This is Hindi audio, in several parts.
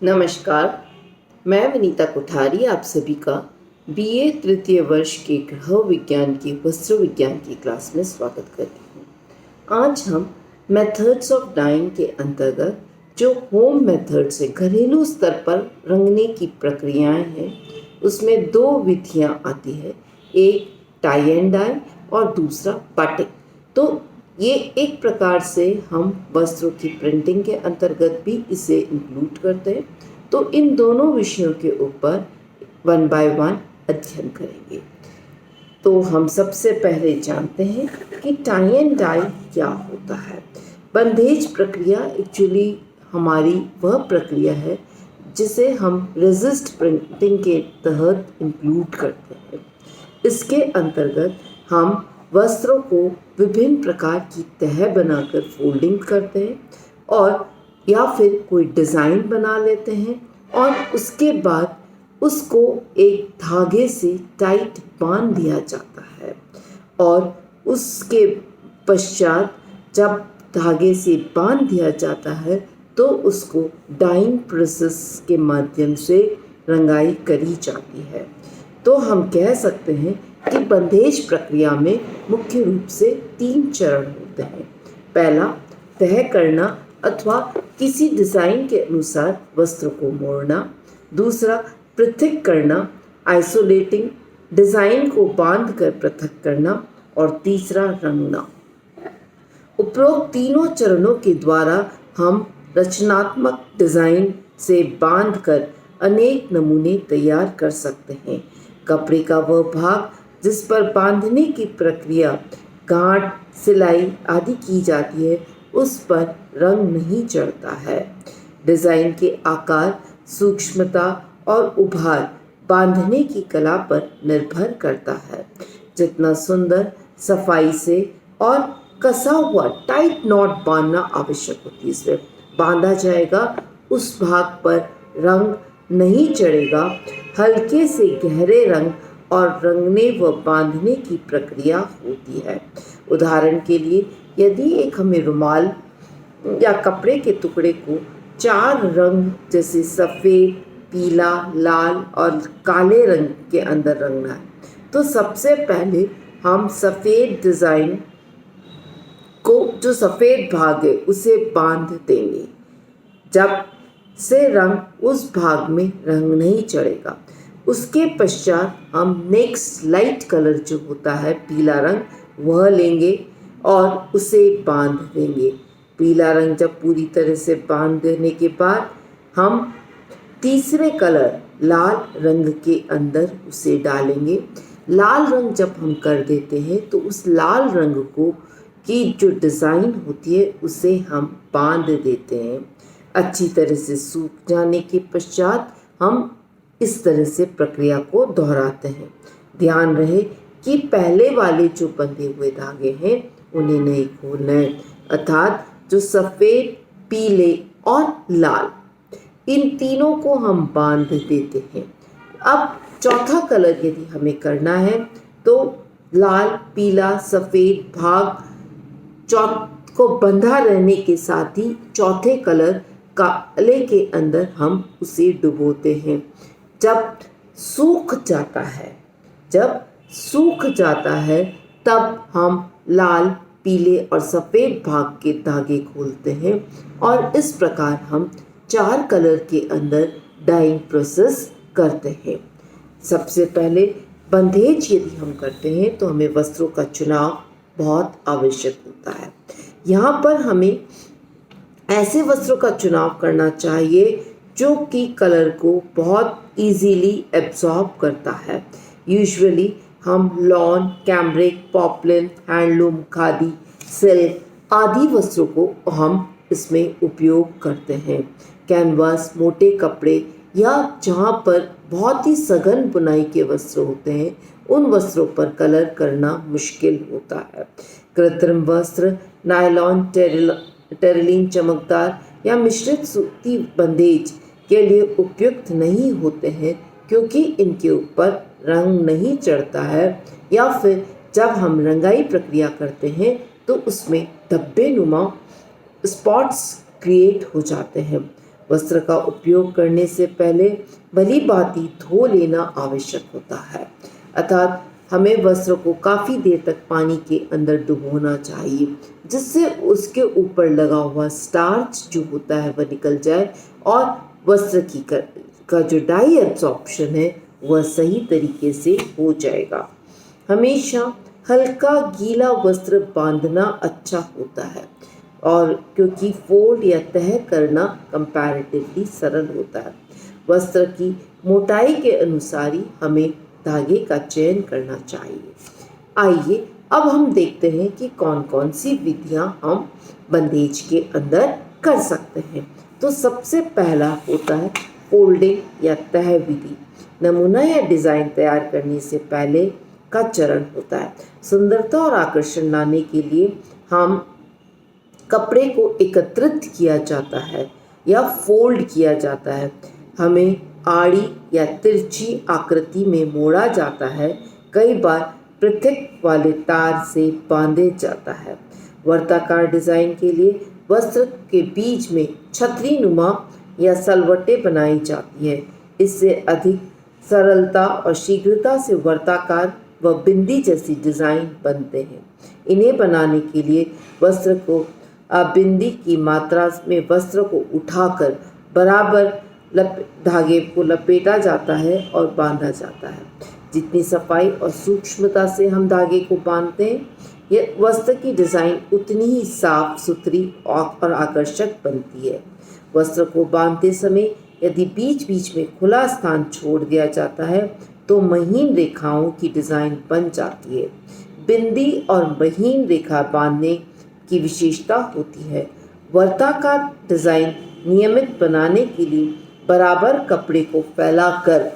नमस्कार। मैं विनीता कोठारी आप सभी का बीए तृतीय वर्ष के गृह विज्ञान की वस्त्र विज्ञान की क्लास में स्वागत करती हूँ। आज हम मेथड्स ऑफ डाइंग के अंतर्गत जो होम मेथड से घरेलू स्तर पर रंगने की प्रक्रियाएं हैं उसमें दो विधियां आती है, एक टाई एंड डाई और दूसरा बटिंग। तो ये एक प्रकार से हम वस्त्रों की प्रिंटिंग के अंतर्गत भी इसे इंक्लूड करते हैं। तो इन दोनों विषयों के ऊपर वन बाय वन अध्ययन करेंगे। तो हम सबसे पहले जानते हैं कि टाई एंड डाई क्या होता है। बंधेज प्रक्रिया एक्चुअली हमारी वह प्रक्रिया है जिसे हम रेजिस्ट प्रिंटिंग के तहत इंक्लूड करते हैं। इसके अंतर्गत हम वस्त्रों को विभिन्न प्रकार की तह बनाकर फोल्डिंग करते हैं और या फिर कोई डिज़ाइन बना लेते हैं और उसके बाद उसको एक धागे से टाइट बांध दिया जाता है और उसके पश्चात जब धागे से बांध दिया जाता है तो उसको डाइंग प्रोसेस के माध्यम से रंगाई करी जाती है। तो हम कह सकते हैं कि बंधेज प्रक्रिया में मुख्य रूप से 3 चरण होते हैं। पहला, तह करना अथवा किसी डिज़ाइन के अनुसार वस्त्र को मोड़ना। दूसरा, पृथक करना, आइसोलेटिंग, डिज़ाइन को बांधकर पृथक करना। और तीसरा, रंगना। उपरोक्त तीनों चरणों के द्वारा हम रचनात्मक डिज़ाइन से बांधकर अनेक नमूने तैयार कर सकते हैं। कपड़े का वह भाग जिस पर बांधने की प्रक्रिया गांठ, सिलाई आदि की जाती है उस पर रंग नहीं चढ़ता है। डिज़ाइन के आकार, सूक्ष्मता और उभार बांधने की कला पर निर्भर करता है। जितना सुंदर, सफाई से और कसा हुआ टाइट नॉट बांधना आवश्यक होती है, इसमें बांधा जाएगा उस भाग पर रंग नहीं चढ़ेगा। हल्के से गहरे रंग और रंगने व बांधने की प्रक्रिया होती है। उदाहरण के लिए यदि एक हमें रुमाल या कपड़े के टुकड़े को 4 रंग जैसे सफ़ेद, पीला, लाल और काले रंग के अंदर रंगना है तो सबसे पहले हम सफ़ेद डिज़ाइन को जो सफ़ेद भाग है उसे बांध देंगे। जब से रंग उस भाग में रंग नहीं चढ़ेगा उसके पश्चात हम नेक्स्ट लाइट कलर जो होता है पीला रंग वह लेंगे और उसे बांध देंगे। पीला रंग जब पूरी तरह से बांध देने के बाद हम तीसरे कलर लाल रंग के अंदर उसे डालेंगे। लाल रंग जब हम कर देते हैं तो उस लाल रंग को की जो डिज़ाइन होती है उसे हम बांध देते हैं। अच्छी तरह से सूख जाने के पश्चात हम इस तरह से प्रक्रिया को दोहराते हैं। ध्यान रहे कि पहले वाले जो बंधे हुए धागे हैं उन्हें नहीं खोलना है, अर्थात जो सफ़ेद, पीले और लाल इन तीनों को हम बांध देते हैं। अब चौथा कलर यदि हमें करना है तो लाल, पीला, सफ़ेद भाग को बंधा रहने के साथ ही चौथे कलर काले के अंदर हम उसे डुबोते हैं। जब सूख जाता है तब हम लाल, पीले और सफ़ेद भाग के धागे खोलते हैं और इस प्रकार हम 4 कलर के अंदर डाइंग प्रोसेस करते हैं। सबसे पहले बंधेज यदि हम करते हैं तो हमें वस्त्रों का चुनाव बहुत आवश्यक होता है। यहाँ पर हमें ऐसे वस्त्रों का चुनाव करना चाहिए जो कि कलर को बहुत इजीली एब्जॉर्ब करता है। यूजुअली हम lawn, cambric, poplin, handloom, khadi, silk आदि वस्त्रों को हम इसमें उपयोग करते हैं। कैनवास, मोटे कपड़े या जहाँ पर बहुत ही सघन बुनाई के वस्त्र होते हैं उन वस्त्रों पर कलर करना मुश्किल होता है। कृत्रिम वस्त्र, नायलॉन, टेरिलीन, चमकदार या मिश्रित सूती बंधेज के लिए उपयुक्त नहीं होते हैं क्योंकि इनके ऊपर रंग नहीं चढ़ता है या फिर जब हम रंगाई प्रक्रिया करते हैं तो उसमें धब्बे नुमा स्पॉट्स क्रिएट हो जाते हैं। वस्त्र का उपयोग करने से पहले भली भांति धो लेना आवश्यक होता है, अर्थात हमें वस्त्र को काफ़ी देर तक पानी के अंदर डुबोना चाहिए, जिससे उसके ऊपर लगा हुआ स्टार्च जो होता है वह निकल जाए और वस्त्र का जो डाई एब्जॉर्प्शन है वह सही तरीके से हो जाएगा। हमेशा हल्का गीला वस्त्र बांधना अच्छा होता है, और क्योंकि फोल्ड या तह करना कंपैरेटिवली सरल होता है। वस्त्र की मोटाई के अनुसार ही हमें धागे का चयन करना चाहिए। आइए अब हम देखते हैं कि कौन कौन सी विधियां हम बंदेज के अंदर कर सकते हैं। तो सबसे पहला होता है फोल्डिंग या तह विधि। नमूना या डिज़ाइन तैयार करने से पहले का चरण होता है। सुंदरता और आकर्षण लाने के लिए हम कपड़े को एकत्रित किया जाता है या फोल्ड किया जाता है। हमें आड़ी या तिरछी आकृति में मोड़ा जाता है, कई बार पृथक वाले तार से बांधे जाता है। वर्ताकार डिज़ाइन के लिए वस्त्र के बीच में छतरी नुमा या सलवटें बनाई जाती है। इससे अधिक सरलता और शीघ्रता से वर्ताकार व बिंदी जैसी डिज़ाइन बनते हैं। इन्हें बनाने के लिए वस्त्र को बिंदी की मात्रा में वस्त्र को उठाकर बराबर धागे को लपेटा जाता है और बांधा जाता है। जितनी सफाई और सूक्ष्मता से हम धागे को बांधते हैं, यह वस्त्र की डिज़ाइन उतनी ही साफ सुथरी और आकर्षक बनती है। वस्त्र को बांधते समय यदि बीच बीच में खुला स्थान छोड़ दिया जाता है तो महीन रेखाओं की डिज़ाइन बन जाती है। बिंदी और महीन रेखा बांधने की विशेषता होती है। वर्ताकार डिज़ाइन नियमित बनाने के लिए बराबर कपड़े को फैलाकर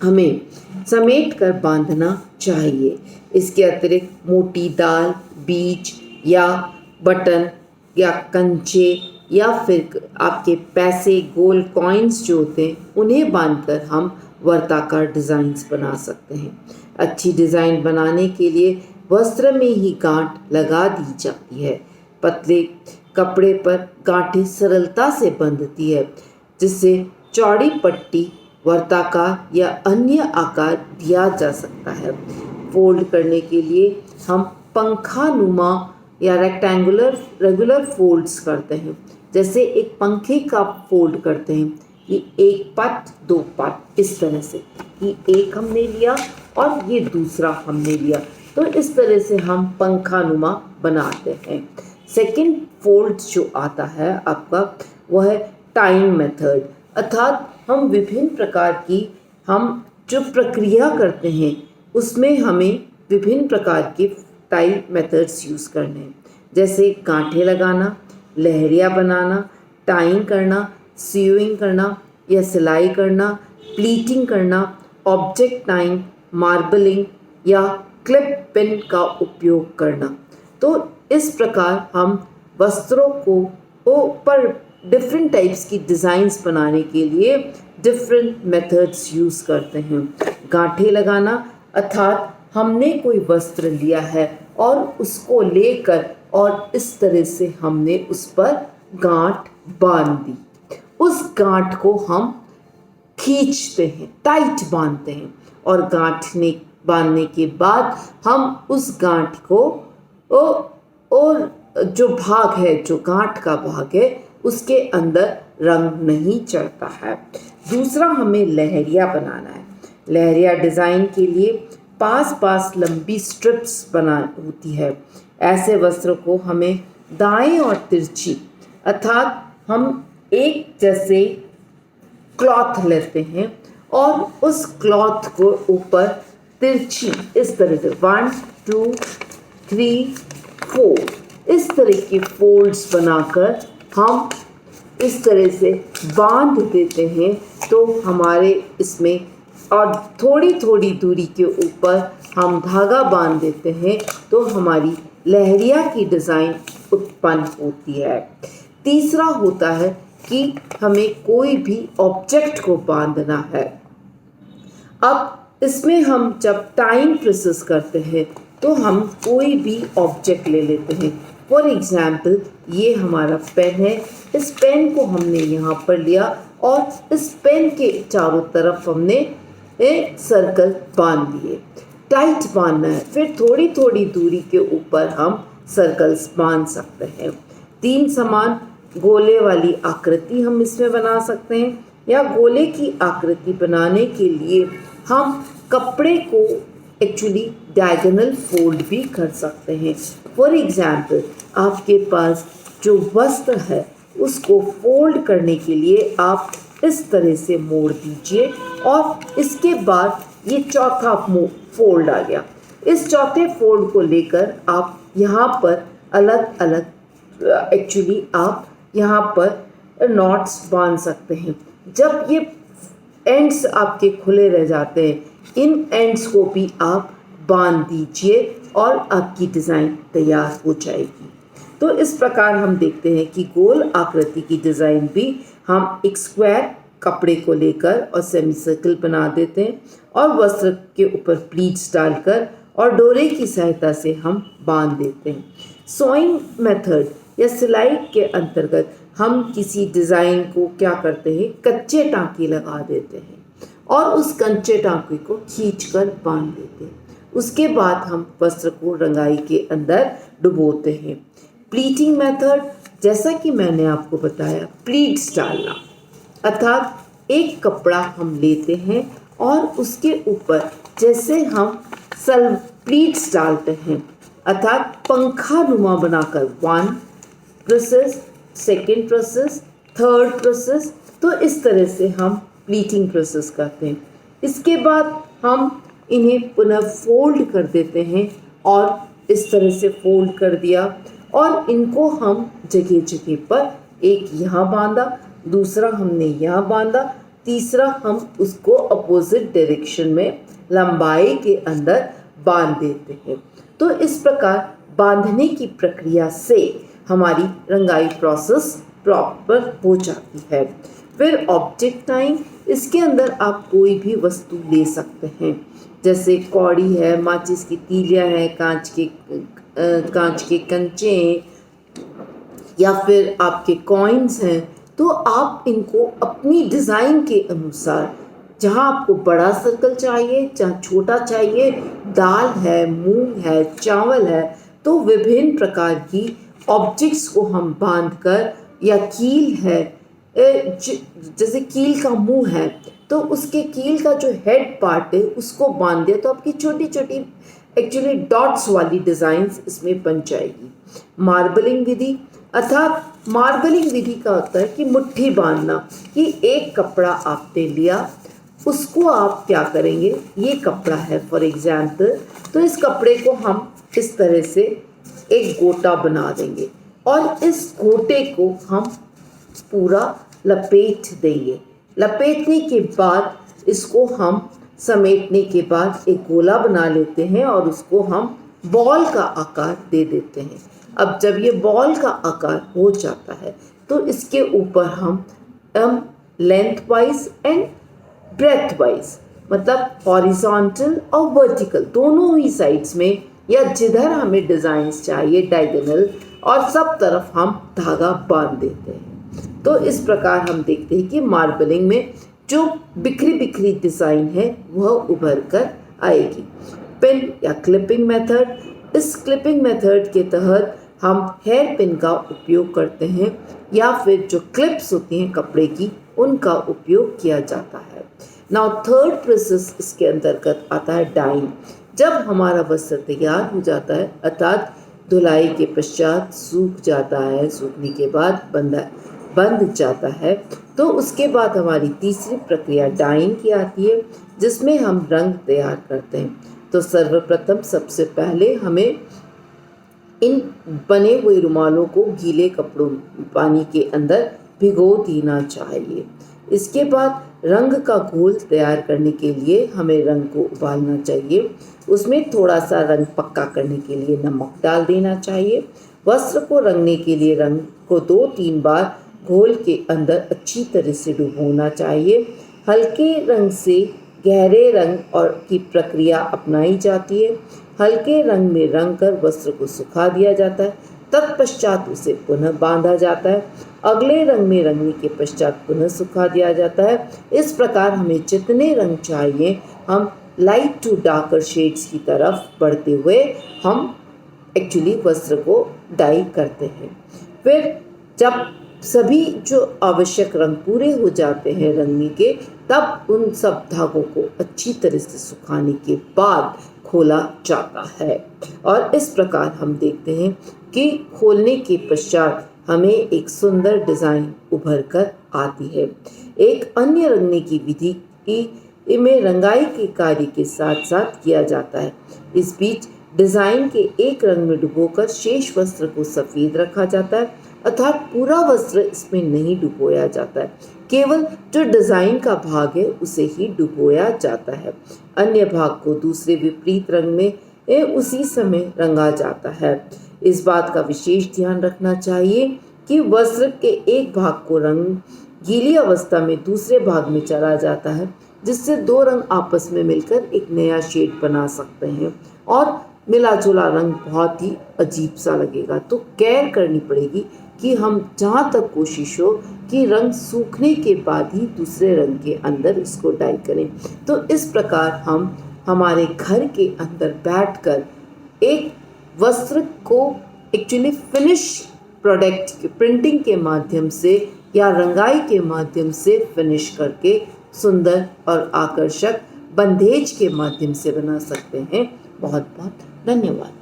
हमें समेट कर बांधना चाहिए। इसके अतिरिक्त मोटी दाल, बीज या बटन या कंचे या फिर आपके पैसे, गोल कॉइन्स जो होते हैं, उन्हें बांधकर हम वर्ताकार डिज़ाइंस बना सकते हैं। अच्छी डिज़ाइन बनाने के लिए वस्त्र में ही गांठ लगा दी जाती है। पतले कपड़े पर गांठें सरलता से बंधती है, जिससे चौड़ी पट्टी, वर्ताकार या अन्य आकार दिया जा सकता है। फोल्ड करने के लिए हम पंखा नुमा या रेगुलर फोल्ड्स करते हैं। जैसे एक पंखे का फोल्ड करते हैं कि एक पट दो पट, इस तरह से कि एक हमने लिया और ये दूसरा हमने लिया, तो इस तरह से हम पंखा नुमा बनाते हैं। सेकंड फोल्ड जो आता है आपका वह है टाइम मेथड, अर्थात हम विभिन्न प्रकार की हम जो प्रक्रिया करते हैं उसमें हमें विभिन्न प्रकार के टाइम मेथड्स यूज़ करने हैं। जैसे गांठें लगाना, लहरिया बनाना, टाइंग करना, सीविंग करना या सिलाई करना, प्लीटिंग करना, ऑब्जेक्ट टाइंग, मार्बलिंग या क्लिप पिन का उपयोग करना। तो इस प्रकार हम वस्त्रों को पर डिफरेंट टाइप्स की डिज़ाइंस बनाने के लिए डिफरेंट मेथड्स यूज़ करते हैं। गांठें लगाना अर्थात हमने कोई वस्त्र लिया है और उसको लेकर और इस तरह से हमने उस पर गांठ बांध दी। उस गांठ को हम खींचते हैं, टाइट बांधते हैं, और बांधने के बाद हम उस गांठ को और जो भाग है, जो गांठ का भाग है, उसके अंदर रंग नहीं चढ़ता है। दूसरा हमें लहरिया बनाना है। लहरिया डिज़ाइन के लिए पास लंबी स्ट्रिप्स होती है। ऐसे वस्त्र को हमें दाएं और तिरछी अर्थात हम एक जैसे क्लॉथ लेते हैं और उस क्लॉथ को ऊपर तिरछी इस तरह से 1 2 3 4 इस तरह की फोल्ड्स बनाकर हम इस तरह से बांध देते हैं। तो हमारे इसमें और थोड़ी थोड़ी दूरी के ऊपर हम धागा बांध देते हैं तो हमारी लहरिया की डिज़ाइन उत्पन्न होती है। तीसरा होता है कि हमें कोई भी ऑब्जेक्ट को बांधना है। अब इसमें हम जब टाइम प्रोसेस करते हैं तो हम कोई भी ऑब्जेक्ट ले लेते हैं। फॉर एग्जाम्पल ये हमारा पेन है, इस पेन को हमने यहाँ पर लिया और इस पेन के चारों तरफ हमने एक सर्कल बांध दिए। टाइट बांधना है, फिर थोड़ी थोड़ी दूरी के ऊपर हम सर्कल्स बांध सकते हैं। 3 समान गोले वाली आकृति हम इसमें बना सकते हैं, या गोले की आकृति बनाने के लिए हम कपड़े को एक्चुअली डायगोनल फोल्ड भी कर सकते हैं। फॉर एग्जाम्पल आपके पास जो वस्त्र है उसको फोल्ड करने के लिए आप इस तरह से मोड़ दीजिए और इसके बाद ये चौथा फोल्ड आ गया। इस चौथे फोल्ड को लेकर आप यहाँ पर अलग अलग एक्चुअली आप यहाँ पर नॉट्स बांध सकते हैं। जब ये एंड्स आपके खुले रह जाते हैं, इन एंड्स को भी आप बांध दीजिए और आपकी डिज़ाइन तैयार हो जाएगी। तो इस प्रकार हम देखते हैं कि गोल आकृति की डिज़ाइन भी हम एक स्क्वायर कपड़े को लेकर और सेमी सर्कल बना देते हैं और वस्त्र के ऊपर प्लीट्स डालकर और डोरे की सहायता से हम बांध देते हैं। सोइंग मेथड या सिलाई के अंतर्गत हम किसी डिज़ाइन को क्या करते हैं, कच्चे टाँके लगा देते हैं और उस कच्चे टाँके को खींचकर बांध देते हैं। उसके बाद हम वस्त्र को रंगाई के अंदर डुबोते हैं। प्लीटिंग मेथड, जैसा कि मैंने आपको बताया, प्लीट्स डालना, अर्थात एक कपड़ा हम लेते हैं और उसके ऊपर जैसे हम प्लीट्स डालते हैं, अर्थात पंखा नुमा बनाकर 1 process, 2nd process, 3rd process, तो इस तरह से हम प्लीटिंग प्रोसेस करते हैं। इसके बाद हम इन्हें पुनः फोल्ड कर देते हैं और इस तरह से फोल्ड कर दिया और इनको हम जगह जगह पर, एक यहाँ बांधा, दूसरा हमने यहाँ बांधा, तीसरा हम उसको अपोजिट डायरेक्शन में लंबाई के अंदर बांध देते हैं। तो इस प्रकार बांधने की प्रक्रिया से हमारी रंगाई प्रोसेस प्रॉपर हो जाती है। फिर ऑब्जेक्ट टाइम, इसके अंदर आप कोई भी वस्तु ले सकते हैं, जैसे कौड़ी है, माचिस की तीलियाँ हैं, कांच के कंचे या फिर आपके कॉइन्स हैं, तो आप इनको अपनी डिज़ाइन के अनुसार, जहाँ आपको बड़ा सर्कल चाहिए, जहाँ छोटा चाहिए, दाल है, मूंग है, चावल है, तो विभिन्न प्रकार की ऑब्जेक्ट्स को हम बांधकर, या कील है, जैसे कील का मुंह है तो उसके कील का जो हेड पार्ट है उसको बांध दिया तो आपकी छोटी छोटी एक्चुअली डॉट्स वाली डिज़ाइंस इसमें बन जाएगी। मार्बलिंग विधि, अर्थात मार्बलिंग विधि का होता है कि मुट्ठी बांधना, कि एक कपड़ा आपने लिया, उसको आप क्या करेंगे, ये कपड़ा है फॉर एग्जाम्पल, तो इस कपड़े को हम इस तरह से एक गोटा बना देंगे और इस गोटे को हम पूरा लपेट देंगे। लपेटने के बाद इसको हम समेटने के बाद एक गोला बना लेते हैं और उसको हम बॉल का आकार दे देते हैं। अब जब ये बॉल का आकार हो जाता है तो इसके ऊपर हम lengthwise and breadthwise, मतलब हॉरिजॉन्टल और वर्टिकल दोनों ही साइड्स में, या जिधर हमें डिज़ाइंस चाहिए डायगोनल, और सब तरफ हम धागा बांध देते हैं। तो इस प्रकार हम देखते हैं कि मार्बलिंग में जो बिखरी बिखरी डिज़ाइन है वह उभर कर आएगी। पिन या क्लिपिंग मेथड, इस क्लिपिंग मेथड के तहत हम हेयर पिन का उपयोग करते हैं या फिर जो क्लिप्स होती हैं कपड़े की उनका उपयोग किया जाता है। नाउ 3rd प्रोसेस इसके अंतर्गत आता है डाइंग। जब हमारा वस्त्र तैयार हो जाता है, अर्थात धुलाई के पश्चात सूख जाता है, सूखने के बाद बंध जाता है, तो उसके बाद हमारी तीसरी प्रक्रिया डाइंग की आती है, जिसमें हम रंग तैयार करते हैं। तो सर्वप्रथम सबसे पहले हमें इन बने हुए रुमालों को गीले कपड़ों पानी के अंदर भिगो देना चाहिए। इसके बाद रंग का घोल तैयार करने के लिए हमें रंग को उबालना चाहिए। उसमें थोड़ा सा रंग पक्का करने के लिए नमक डाल देना चाहिए। वस्त्र को रंगने के लिए रंग को 2-3 बार घोल के अंदर अच्छी तरह से डुबोना चाहिए। हल्के रंग से गहरे रंग और की प्रक्रिया अपनाई जाती है। हल्के रंग में रंग कर वस्त्र को सुखा दिया जाता है। तत्पश्चात उसे पुनः बांधा जाता है, अगले रंग में रंगने के पश्चात पुनः सुखा दिया जाता है। इस प्रकार हमें जितने रंग चाहिए हम लाइट टू डार्कर शेड्स की तरफ बढ़ते हुए हम एक्चुअली वस्त्र को डाई करते हैं। फिर जब सभी जो आवश्यक रंग पूरे हो जाते हैं रंगने के, तब उन सब धागों को अच्छी तरह से सुखाने के बाद खोला जाता है। और इस प्रकार हम देखते हैं कि खोलने के पश्चात हमें एक सुंदर डिज़ाइन उभर कर आती है। एक अन्य रंगने की विधि में रंगाई के कार्य के साथ साथ किया जाता है। इस बीच डिज़ाइन के एक रंग में डुबोकर शेष वस्त्र को सफ़ेद रखा जाता है, अर्थात पूरा वस्त्र इसमें नहीं डुबोया जाता है, केवल जो डिज़ाइन का भाग है उसे ही डुबोया जाता है। अन्य भाग को दूसरे विपरीत रंग में उसी समय रंगा जाता है। इस बात का विशेष ध्यान रखना चाहिए कि वस्त्र के एक भाग को रंग गीली अवस्था में दूसरे भाग में चला जाता है, जिससे दो रंग आपस में मिलकर एक नया शेड बना सकते हैं और मिला जुला रंग बहुत ही अजीब सा लगेगा। तो केयर करनी पड़ेगी कि हम जहाँ तक कोशिश हो कि रंग सूखने के बाद ही दूसरे रंग के अंदर इसको डाई करें। तो इस प्रकार हम हमारे घर के अंदर बैठकर एक वस्त्र को एक्चुअली फिनिश प्रोडक्ट के प्रिंटिंग के माध्यम से या रंगाई के माध्यम से फिनिश करके सुंदर और आकर्षक बंधेज के माध्यम से बना सकते हैं। बहुत बहुत धन्यवाद।